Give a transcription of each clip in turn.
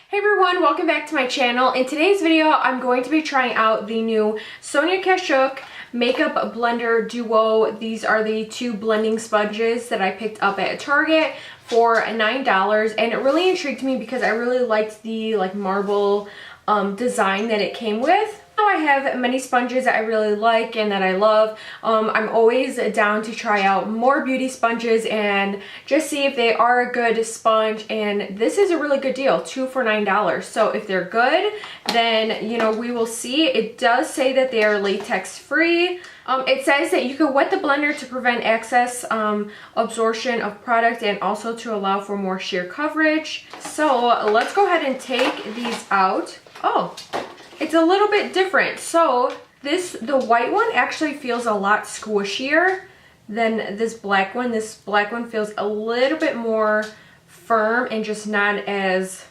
Hey everyone, welcome back to my channel. In today's video, I'm going to be trying out the new Sonia Kashuk Makeup Blender Duo. These are the two blending sponges that I picked up at Target for $9, and it really intrigued me because I really liked the marble design that it came with. I have many sponges that I really like and that I love. I'm always down to try out more beauty sponges and just see if they are a good sponge, and this is a really good deal, 2 for $9. So if they're good, then we will see. It does say that they are latex free. It says that you can wet the blender to prevent excess absorption of product and also to allow for more sheer coverage. So let's go ahead and take these out. Oh, it's a little bit different. So the white one actually feels a lot squishier than this black one. This black one feels a little bit more firm and just not as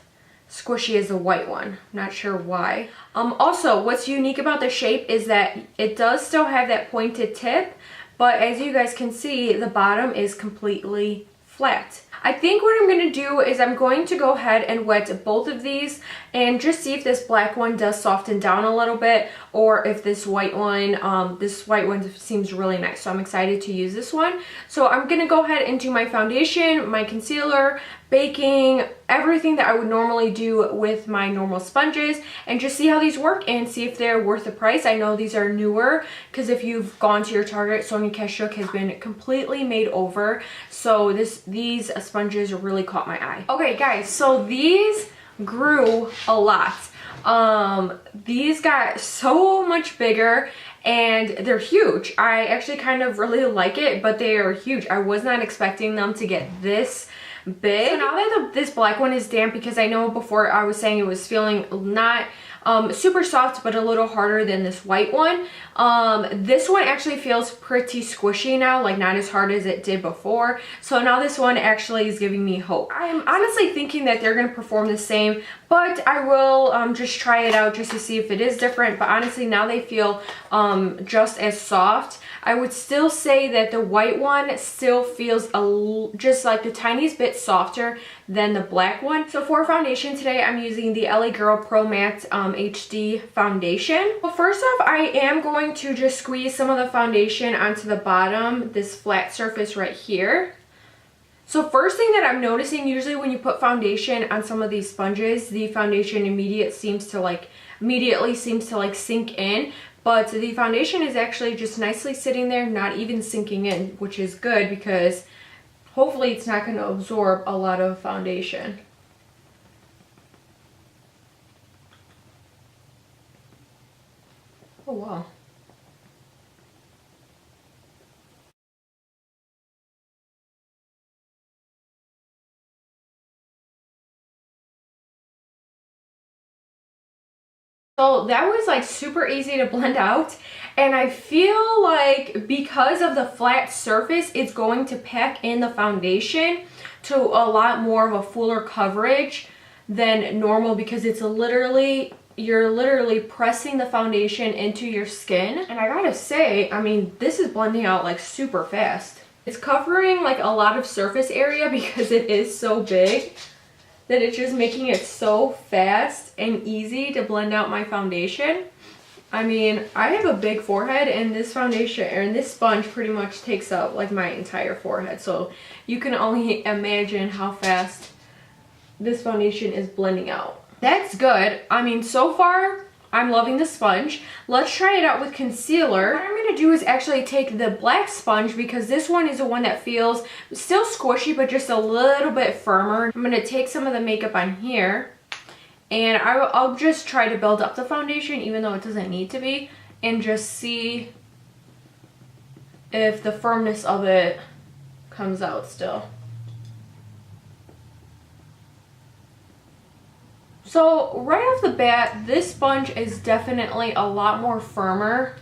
squishy as the white one. Not sure why. Also, what's unique about the shape is that it does still have that pointed tip, but as you guys can see, the bottom is completely flat. I think what I'm going to do is I'm going to go ahead and wet both of these and just see if this black one does soften down a little bit, or if this white one seems really nice. So I'm excited to use this one. So I'm going to go ahead and do my foundation, my concealer, baking, everything that I would normally do with my normal sponges, and just see how these work and see if they're worth the price. I know these are newer because if you've gone to your Target, Sonia Kashuk has been completely made over. So these sponges really caught my eye. Okay guys, so these grew a lot. These got so much bigger and they're huge. I actually kind of really like it, but they are huge. I was not expecting them to get this big. So now that this black one is damp, because I know before I was saying it was feeling not super soft but a little harder than this white one, this one actually feels pretty squishy now, like not as hard as it did before. So now this one actually is giving me hope. I'm honestly thinking that they're going to perform the same, but I will just try it out just to see if it is different. But honestly, now they feel just as soft. I would still say that the white one still feels just like the tiniest bit softer than the black one. So for foundation today, I'm using the LA Girl Pro Matte HD foundation. Well, first off, I am going to just squeeze some of the foundation onto the bottom, this flat surface right here. So first thing that I'm noticing, usually when you put foundation on some of these sponges, the foundation immediately seems to sink in. But the foundation is actually just nicely sitting there, not even sinking in, which is good because hopefully it's not going to absorb a lot of foundation. Oh wow. So that was like super easy to blend out, and I feel like because of the flat surface, it's going to pack in the foundation to a lot more of a fuller coverage than normal, because it's you're literally pressing the foundation into your skin. And I gotta say, I mean, this is blending out like super fast. It's covering like a lot of surface area because it is so big, that it's just making it so fast and easy to blend out my foundation. I mean, I have a big forehead, and this foundation and this sponge pretty much takes up like my entire forehead. So you can only imagine how fast this foundation is blending out. That's good. I mean, so far I'm loving the sponge. Let's try it out with concealer. What I'm going to do is actually take the black sponge, because this one is the one that feels still squishy but just a little bit firmer. I'm going to take some of the makeup on here, and I'll just try to build up the foundation even though it doesn't need to be, and just see if the firmness of it comes out still. So right off the bat, this sponge is definitely a lot more firmer.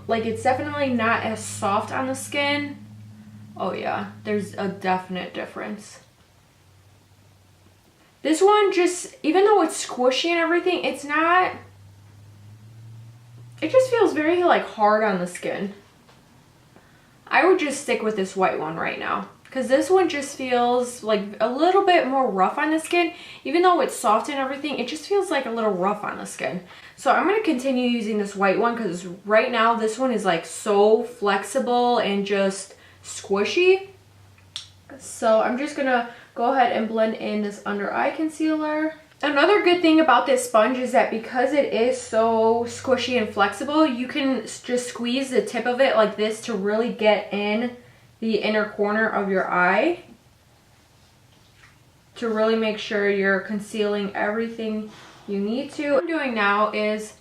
Like it's definitely not as soft on the skin. Oh yeah, there's a definite difference. This one just, even though it's squishy and everything, it just feels very like hard on the skin. I would just stick with this white one right now, because this one just feels like a little bit more rough on the skin. Even though it's soft and everything, it just feels like a little rough on the skin. So I'm going to continue using this white one because right now this one is like so flexible and just squishy. So I'm just going to go ahead and blend in this under eye concealer. Another good thing about this sponge is that because it is so squishy and flexible, you can just squeeze the tip of it like this to really get in the inner corner of your eye to really make sure you're concealing everything you need to. What I'm doing now is,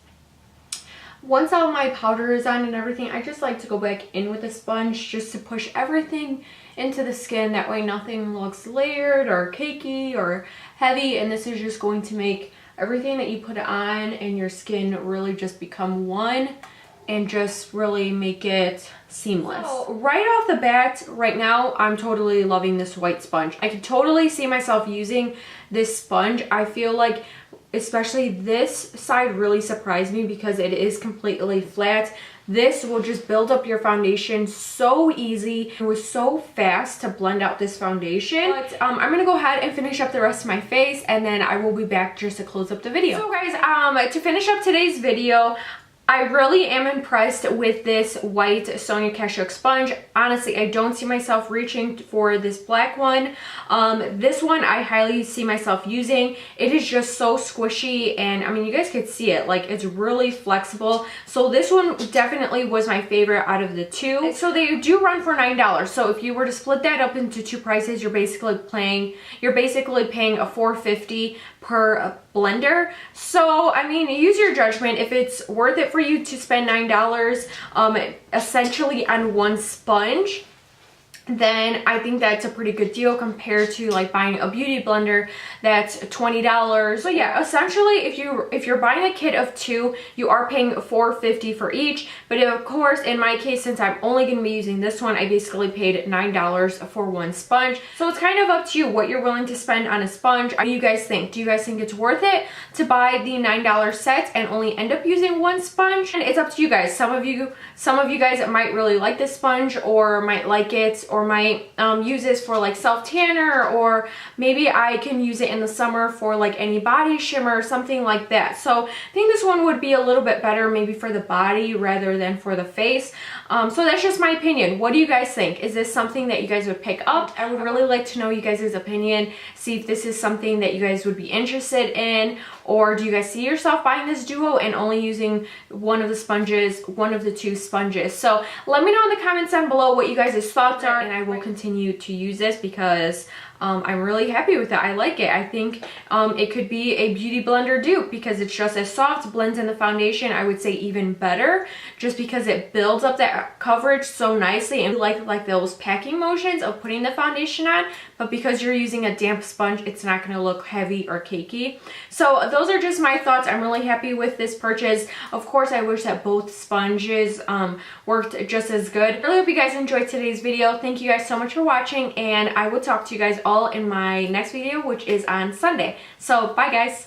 once all my powder is on and everything, I just like to go back in with the sponge just to push everything into the skin. That way nothing looks layered or cakey or heavy, and this is just going to make everything that you put on in your skin really just become one and just really make it seamless. So right off the bat, right now, I'm totally loving this white sponge. I can totally see myself using this sponge. I feel like especially this side really surprised me because it is completely flat. This will just build up your foundation so easy. It was so fast to blend out this foundation. But I'm gonna go ahead and finish up the rest of my face, and then I will be back just to close up the video. So guys, to finish up today's video, I really am impressed with this white Sonia Kashuk sponge. Honestly, I don't see myself reaching for this black one. This one I highly see myself using. It is just so squishy, and I mean, you guys could see it, like it's really flexible. So this one definitely was my favorite out of the two. So they do run for $9. So if you were to split that up into two prices, you're basically paying a $4.50 per blender. So I mean, use your judgment. If it's worth it for you to spend $9 essentially on one sponge, then I think that's a pretty good deal compared to like buying a beauty blender that's $20. So yeah, essentially if you're buying a kit of two, you are paying $4.50 for each. But of course, in my case, since I'm only going to be using this one, I basically paid $9 for one sponge. So it's kind of up to you what you're willing to spend on a sponge. What do you guys think? Do you guys think it's worth it to buy the $9 set and only end up using one sponge? And it's up to you guys. Some of you guys might really like this sponge, or might like it, or might use this for like self tanner, or maybe I can use it in the summer for like any body shimmer or something like that. So I think this one would be a little bit better maybe for the body rather than for the face. So that's just my opinion. What do you guys think? Is this something that you guys would pick up? I would really like to know you guys' opinion, see if this is something that you guys would be interested in, or do you guys see yourself buying this duo and only using one of the two sponges? So let me know in the comments down below what you guys' thoughts are, and I will continue to use this because I'm really happy with it. I like it. I think it could be a beauty blender dupe because it's just as soft, blends in the foundation. I would say even better, just because it builds up that coverage so nicely, and like those packing motions of putting the foundation on. But because you're using a damp sponge, it's not going to look heavy or cakey. So those are just my thoughts. I'm really happy with this purchase. Of course, I wish that both sponges worked just as good. I really hope you guys enjoyed today's video. Thank you guys so much for watching, and I will talk to you guys all in my next video, which is on Sunday. So bye guys.